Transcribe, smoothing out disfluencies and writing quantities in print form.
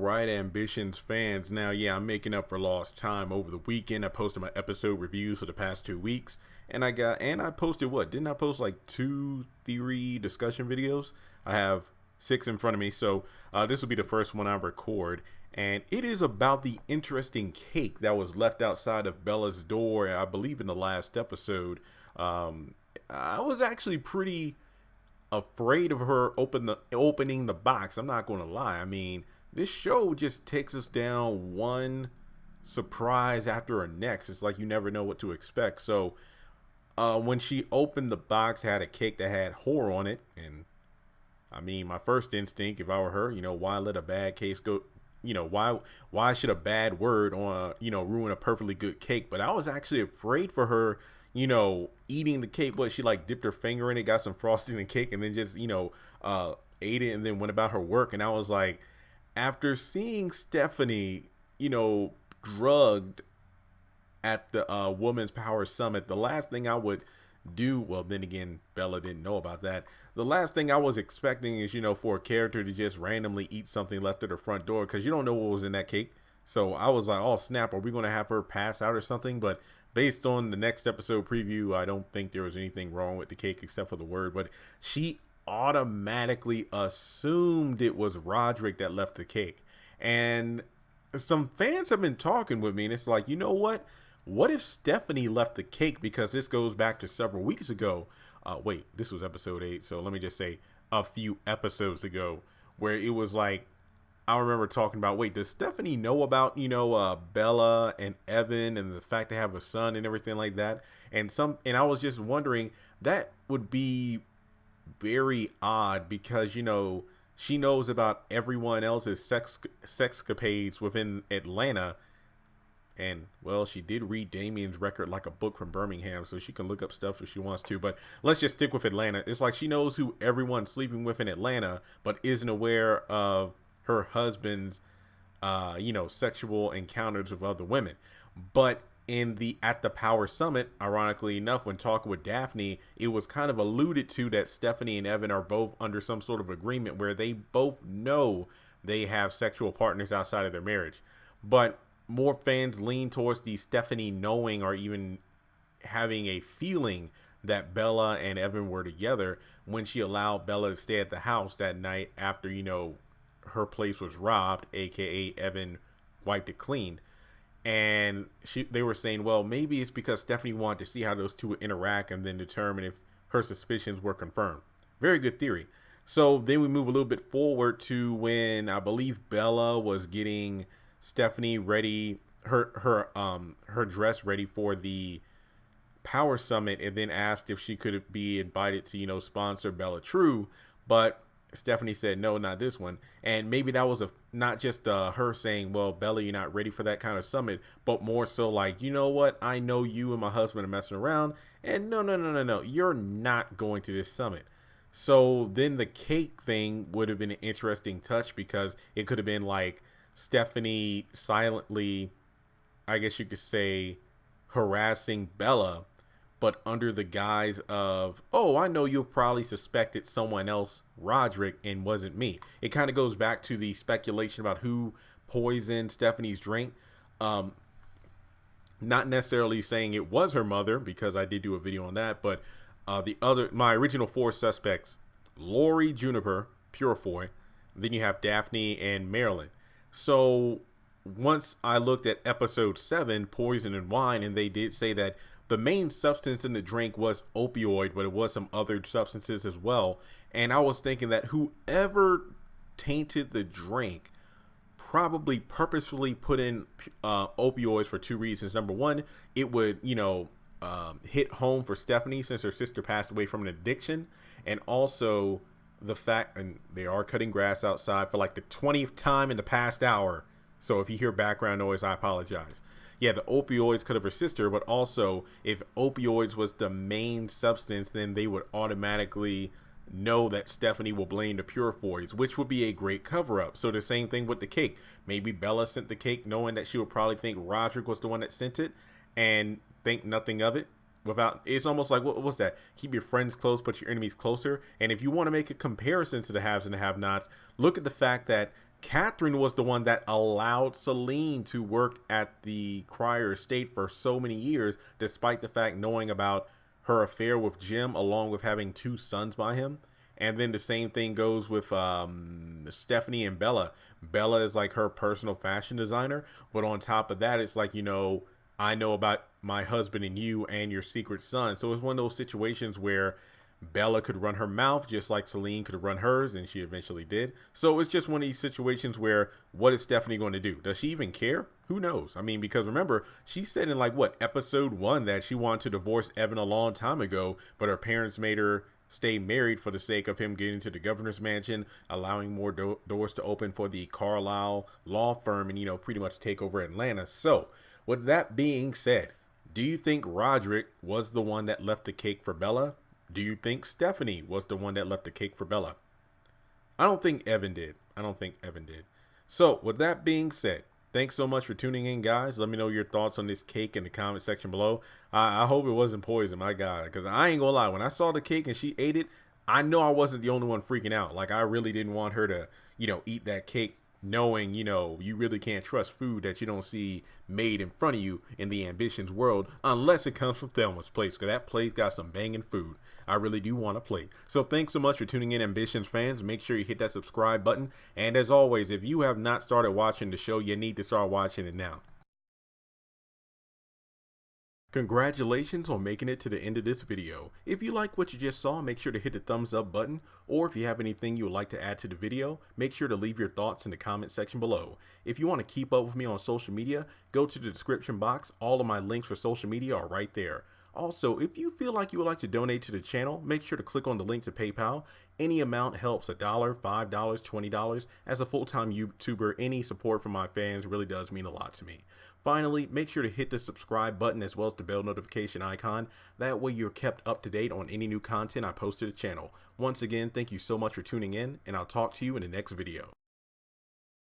right, Ambitions fans. Now, yeah, I'm making up for lost time over the weekend. I posted my episode reviews for the past 2 weeks, and I posted what? Didn't I post like two theory discussion videos? I have six in front of me, so this will be the first one I record, and it is about the interesting cake that was left outside of Bella's door. I believe in the last episode. I was actually pretty afraid of her opening the box. I'm not going to lie. I mean, this show just takes us down one surprise after the next. It's like you never know what to expect. So when she opened the box, had a cake that had horror on it, and I mean, my first instinct, if I were her, why let a bad case go? Why should a bad word on ruin a perfectly good cake? But I was actually afraid for her, eating the cake. What, she like dipped her finger in it, got some frosting in the cake, and then just ate it, and then went about her work. And I was like, after seeing Stephanie, drugged at the Women's Power Summit, the last thing I would do, well, then again, Bella didn't know about that. The last thing I was expecting is, for a character to just randomly eat something left at her front door, because you don't know what was in that cake. So I was like, oh snap, are we going to have her pass out or something? But based on the next episode preview, I don't think there was anything wrong with the cake except for the word. But she automatically assumed it was Roderick that left the cake. And some fans have been talking with me, and it's like, you know what? What if Stephanie left the cake? Because this goes back to several weeks ago. Wait, this was episode 8. So let me just say a few episodes ago, where it was like, I remember talking about, wait, does Stephanie know about, Bella and Evan and the fact they have a son and everything like that? And I was just wondering, that would be very odd because, she knows about everyone else's sexcapades within Atlanta. And, well, she did read Damien's record like a book from Birmingham, so she can look up stuff if she wants to. But let's just stick with Atlanta. It's like she knows who everyone's sleeping with in Atlanta, but isn't aware of her husband's, sexual encounters with other women. But at the Power Summit, ironically enough, when talking with Daphne, it was kind of alluded to that Stephanie and Evan are both under some sort of agreement where they both know they have sexual partners outside of their marriage. But more fans lean towards the Stephanie knowing or even having a feeling that Bella and Evan were together when she allowed Bella to stay at the house that night after, her place was robbed, aka Evan wiped it clean. And they were saying, well, maybe it's because Stephanie wanted to see how those two would interact and then determine if her suspicions were confirmed. Very good theory. So then we move a little bit forward to when I believe Bella was getting Stephanie ready, her dress ready for the Power Summit, and then asked if she could be invited to sponsor Bella True, but Stephanie said no, not this one. And maybe that was not just her saying, well, Bella, you're not ready for that kind of summit, but more so like, you know what, I know you and my husband are messing around, and no, you're not going to this summit. So then the cake thing would have been an interesting touch, because it could have been like Stephanie silently, I guess you could say, harassing Bella, but under the guise of, oh, I know you probably suspected someone else, Roderick, and wasn't me. It kind of goes back to the speculation about who poisoned Stephanie's drink. Not necessarily saying it was her mother, because I did do a video on that, but my original 4 suspects, Lori, Juniper, Purefoy, then you have Daphne and Marilyn. So once I looked at episode 7, Poison and Wine, and they did say that the main substance in the drink was opioid, but it was some other substances as well. And I was thinking that whoever tainted the drink probably purposefully put in opioids for 2 reasons. Number one, it would, hit home for Stephanie since her sister passed away from an addiction. And also the fact, and they are cutting grass outside for like the 20th time in the past hour. So if you hear background noise, I apologize. Yeah, the opioids could have her sister, but also if opioids was the main substance, then they would automatically know that Stephanie will blame the Purefoys, which would be a great cover-up. So the same thing with the cake. Maybe Bella sent the cake knowing that she would probably think Roderick was the one that sent it and think nothing of it. It's almost like, what's that? Keep your friends close, but your enemies closer. And if you want to make a comparison to the haves and the have-nots, look at the fact that Catherine was the one that allowed Celine to work at the Crier estate for so many years, despite the fact knowing about her affair with Jim, along with having two sons by him. And then the same thing goes with Stephanie and Bella. Bella is like her personal fashion designer, but on top of that, it's like, I know about my husband and you and your secret son. So it's one of those situations where Bella could run her mouth just like Celine could run hers, and she eventually did. So it's just one of these situations where, what is Stephanie going to do? Does she even care? Who knows? I mean, because remember, she said in like what, episode 1 that she wanted to divorce Evan a long time ago, but her parents made her stay married for the sake of him getting to the governor's mansion, allowing more doors to open for the Carlisle law firm, and pretty much take over Atlanta. So with that being said, do you think Roderick was the one that left the cake for Bella? Do you think Stephanie was the one that left the cake for Bella? I don't think Evan did. So with that being said, thanks so much for tuning in, guys. Let me know your thoughts on this cake in the comment section below. I hope it wasn't poison, my God, because I ain't gonna lie. When I saw the cake and she ate it, I know I wasn't the only one freaking out. Like, I really didn't want her to, eat that cake, knowing, you really can't trust food that you don't see made in front of you in the Ambitions world, unless it comes from Thelma's place, because that place got some banging food. I really do want to play. So thanks so much for tuning in, Ambitions fans. Make sure you hit that subscribe button. And as always, if you have not started watching the show, you need to start watching it now. Congratulations on making it to the end of this video. If you like what you just saw, make sure to hit the thumbs up button, or if you have anything you would like to add to the video, make sure to leave your thoughts in the comment section below. If you want to keep up with me on social media, go to the description box. All of my links for social media are right there. Also, if you feel like you would like to donate to the channel, make sure to click on the link to PayPal. Any amount helps. $1, $5, $20. As a full-time YouTuber, any support from my fans really does mean a lot to me. Finally, make sure to hit the subscribe button as well as the bell notification icon. That way you're kept up to date on any new content I post to the channel. Once again, thank you so much for tuning in, and I'll talk to you in the next video.